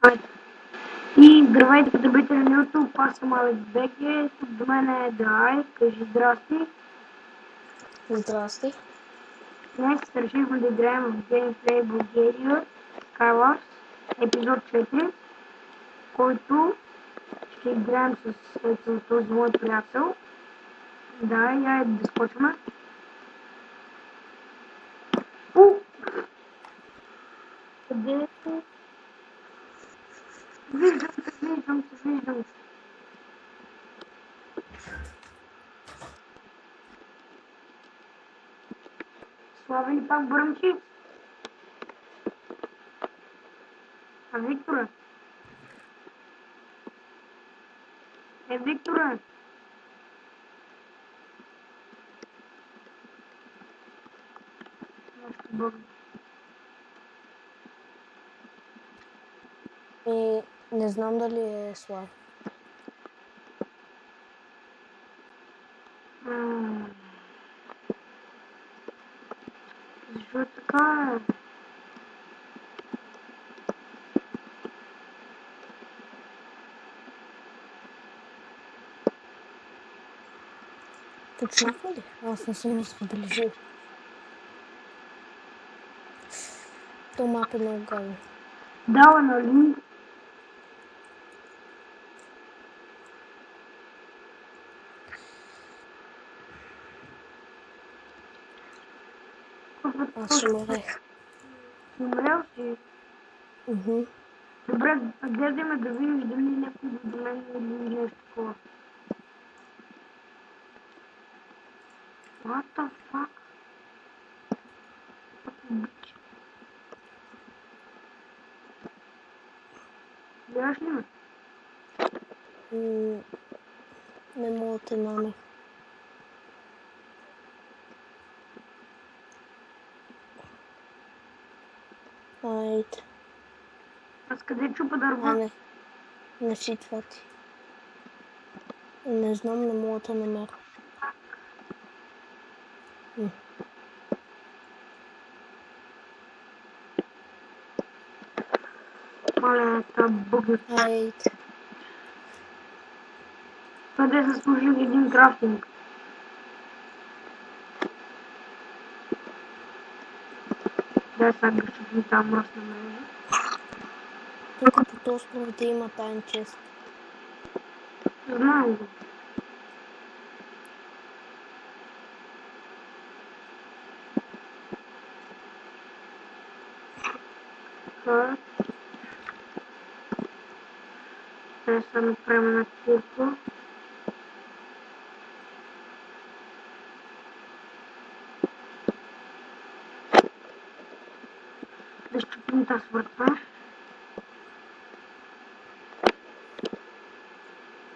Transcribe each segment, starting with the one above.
И здравейте, потребители на YouTube, аз съм Алекс Беке, тук до мен е Драй, кажи здрасти. Здрасти. Днес решихме да играем в Gameplay Bulgaria Skywars, епизод 4, който ще играем с този мой приятел. Да, я да скочваме. Къде е? Виждам се. Слави пак бръмчи. А Виктора? Виктора! Нещо бъгна. Не знам дали е Слав. Защо така е? Почнахме ли? Аз не съм забележил. То мап е много гадно. Да, нали? Аз умрех. Умрял си? Добре, гледаме да видиш дали някой до мен или нещо такова. What the fuck? Гледаш ли ме? Не мога да те мами. Айде. Аз къде чупа дърва? Не си това ти. Не знам, не мога да намеря. Маля, та бъгна. Айде. Къде са служили един крафтинг? Да, сега да чупим там мръсна мрежа. Тук по този справите има тайн чест. Знам го. Така. Трябва да направим една курка. Да щупим тази върта.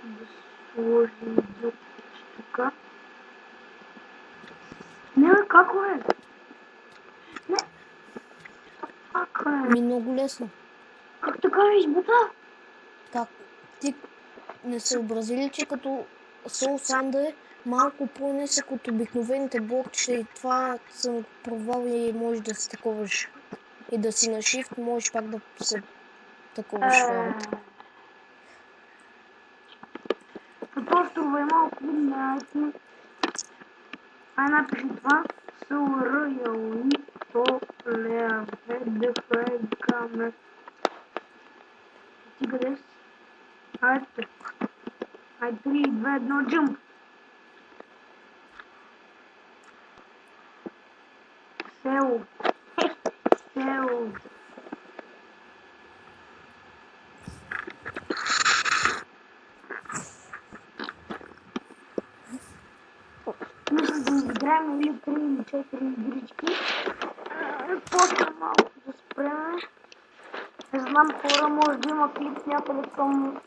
Да сложим друг тук. Не, како е? Не. Как е? Много лесно. Как така е избута? Как? Ти не съобразили, че като Soul Sand е малко по-нисък от обикновените блокчета и това съм го пробвал и можеш да се таковаш. И да си на Shift можеш пак да се таковаш работа. Това струва и малко внимателно. Ай, напиши това. СЛР, ЯУИ, ТО, ЛЕА, ДФ, ГАМЕ. Ти къде си? Айде. Ай, 3, 2, 1, джъмп. Село. Село. Мисля да изиграем или 3 или 4 игрички. После малко да спреме. Не знам, хора, може да има клип някъде към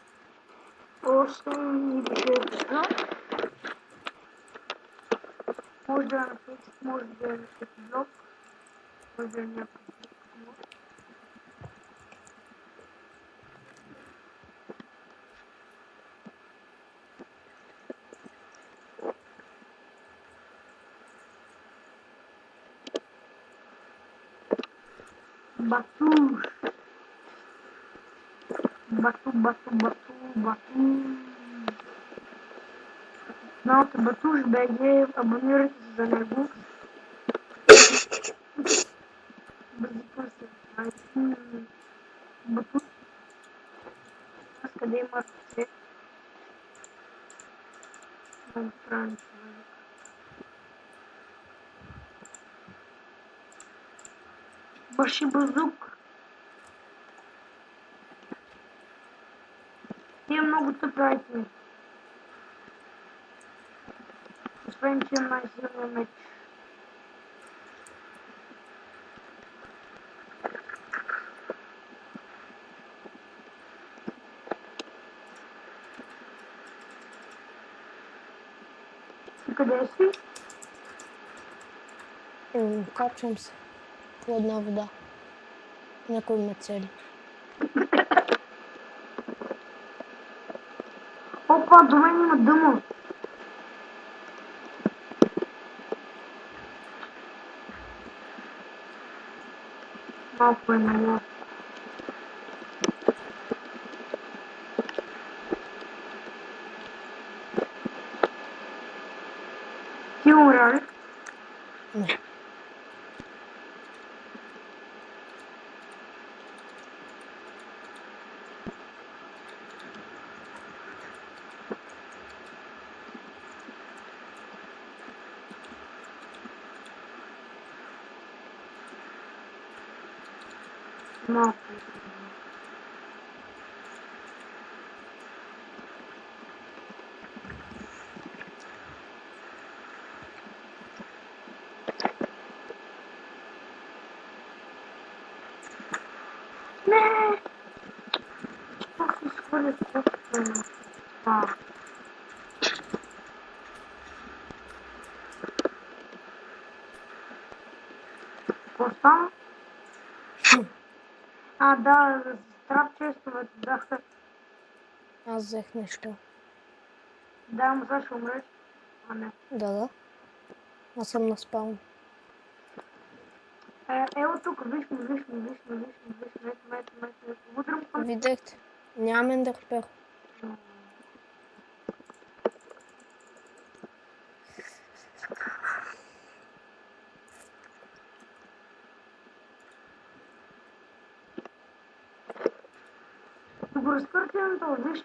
8 или 6 часа. Може да е на Facebook, може да е на всеки блог, може да е някакъв блог. Батуш! Бату. Каналът Батуш БГ, абонирайте се за него. Бързикам се. Батуш, аз къде има ръце? Да го правим човек. Баши базук. Тия много тъпи айтеми. Освен, че има най-силния меч. И къде си? Качвам се по една вода. Някой ме цели. Опа, до мен има дъно. Малко е много. Ти умря ли? Не. Малко. Не! Как се схвърля просто? Какво стана? Да, страх честовете бяха. Аз взех нещо. Да, му сега ще умреш. А не. Да. Аз съм на спаун. Ево тук, виж ме. Ето. Удрям към. Видяхте. Нямам ендерпер. Да го разкъртим това, виж.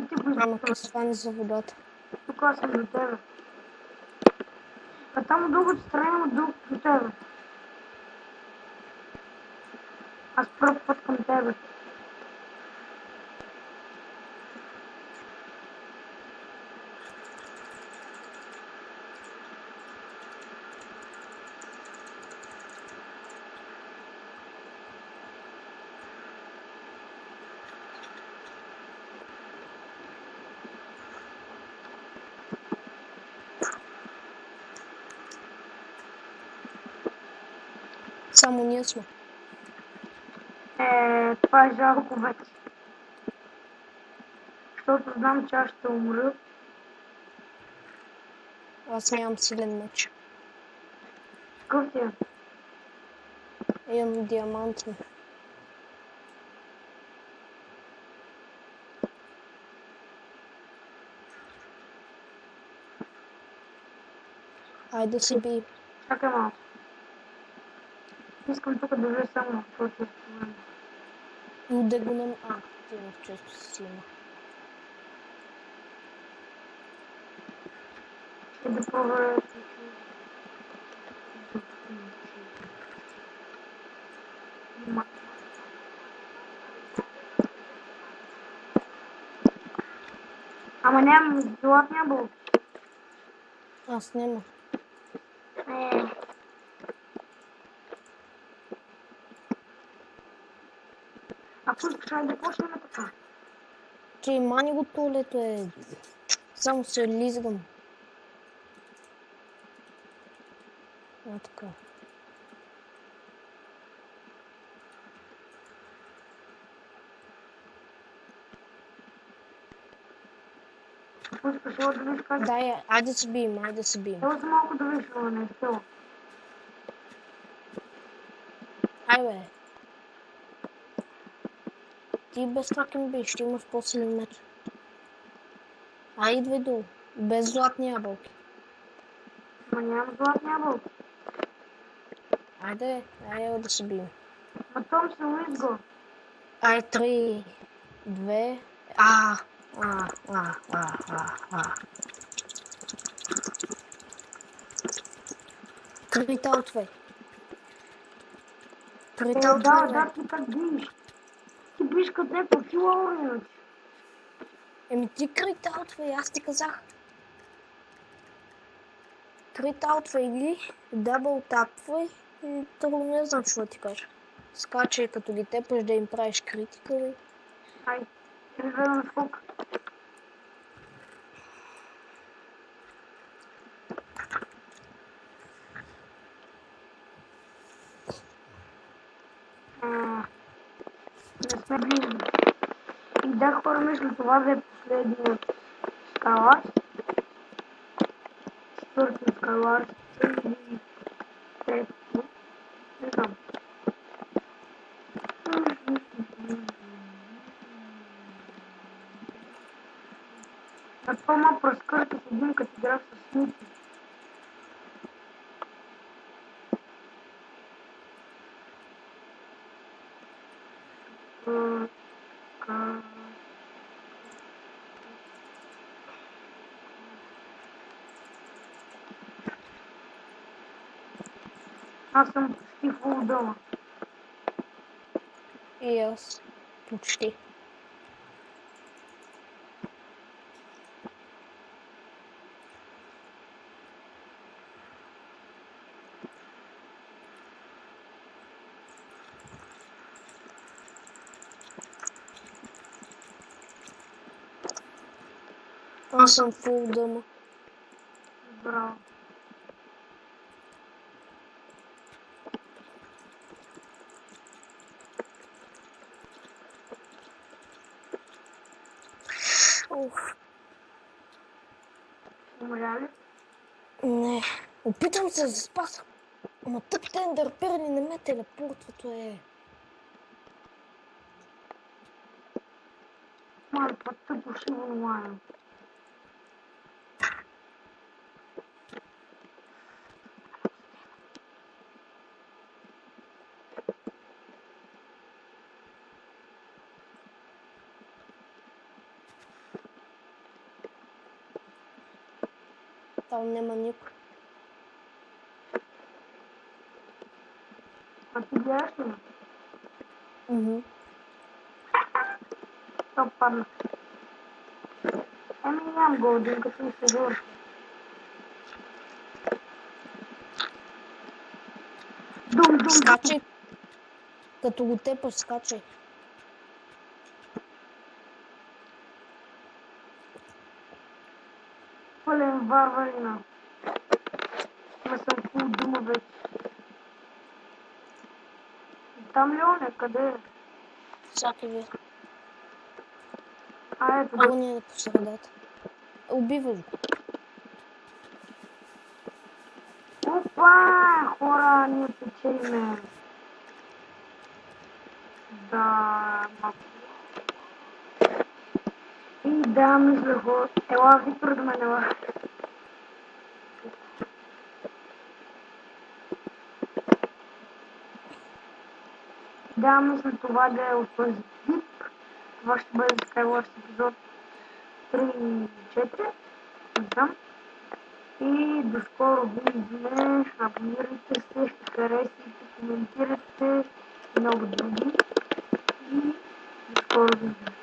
Ти го Ама изпълни. свани за водата. Тук аз съм до тебе. Там от другата страна има друг до тебе. Аз пръв път към тебе. Само ние сме. Това е жалко вече. Защото знам, че аз ще умра. Аз нямам силен меч. Какъв ти е? Имам диамантен. Айде си би. Чакай малко. Искам тук да влез само, защото е спомен. Но да го нам... ти имаш често си има. Ще да проверя. Ама нямам златни ябълки. Аз няма. Ако искаш да почнем така. Че мани го туалето е. Само се лизгам. Така. Ако искаш да видиш как... Дай, айде се бием. Ела за малко да видиш, не е Ай бе. Ти без това ме биш, ще имаш по-силен меч. Идвай долу. Без златни ябълки. Ма нямам златни ябълки. Айде да се бием. Ма Том се уизго. 3, 2, Критаутвай. Да, ти как биш. Ти биш като някакъв килаур иначе. Ти критаутвай, аз ти казах. Критаутвай или дабл тапвай и друго не знам какво ти кажа. Скачай като ги тепаш да им правиш критика, бе. Не гледам скок. Не сме близо. И да, хора, мисля това да е последният Skywars. Четвърти Skywars или трети. Не знам. На това пръскърта с един като играх с Снити. Аз съм почти фул дома. И аз. Почти. Аз съм фул дома. Браво. Умря ли? Не. Опитвам се да се спаса. Ама тъпите ендърперни не ме телепортват, Май, това тъпо шиво онлайн. Там няма никой. А ти гледаш ли? То падна. Нямам голден, като ми се върши. Дум. Скачай. Като го тепаш, скачай. Пълен варварина. Ма съм фул дума вече. Там ли он е? Къде е? Всякъде. Ето да. Он е по средата. Убиваш го. Опа! Хора, ние печелиме. Да, И да, мисля го. Ела, Виктор до мен, ела. Да, мисля това да е от този тип. Това ще бъде за Skywars епизод 3 и 4. Не знам. И до скоро видим. Абонирайте се, харесайте, коментирайте и много други. И до скоро видим.